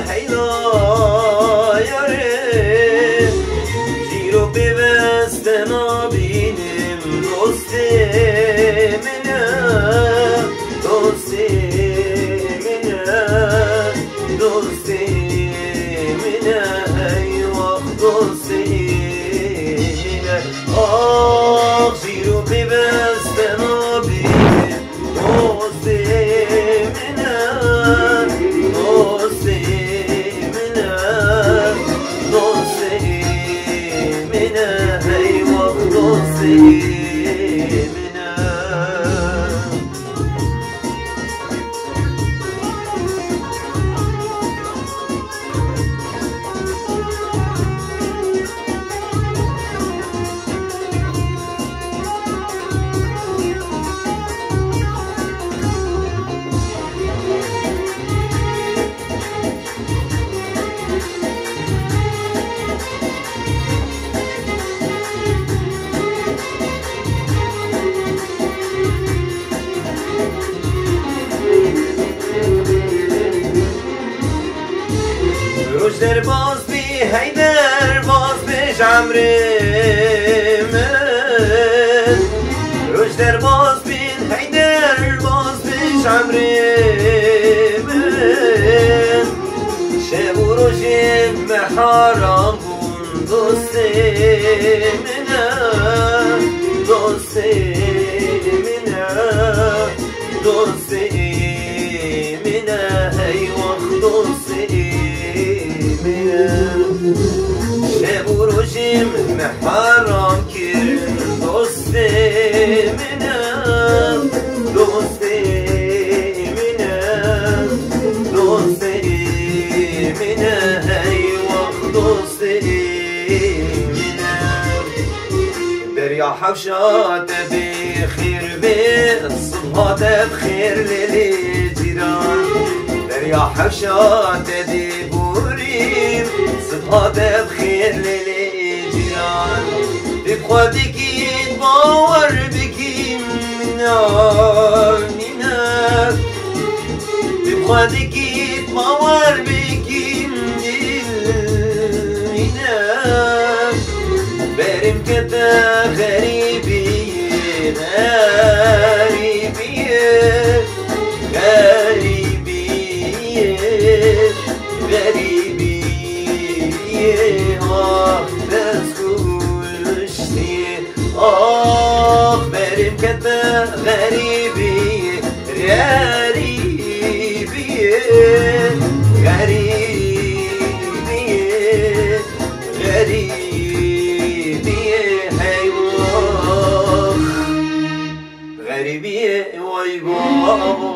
هیلا یاره زیرو پیوسته نبینیم دوستی منه دوستی منه دوستی منه ای وقت دوستی منه آه زیرو پیوسته نبینیم دوستی منه دوستی منه دوستی منه ای وقت دوستی روشتر باز بی هیدر باز بی جمره من روشتر باز بی هیدر باز بی جمره من شب و روشم حرام بون دوستی منه دوستی منه دوستی منه ای وقت دوستی شب و روشم حرام کرد دوستی منه دوستی منه دوستی منه ای وقت دوستی منه دریا حوشات بخیر به صبحات بخیر لیلی جیران دریا حوشات دی بوریم صبحات بخیر لیلی جیران بخوادی کید باور بکیم نینار بخوادی کید باور بکیم نینار بریم که تا غریبیه غریبیه غریبیه غریبیه آه دست کشتیه آه بریم که تا غریبیه غریبیه غریبیه غریبیه غریبیه وای بابا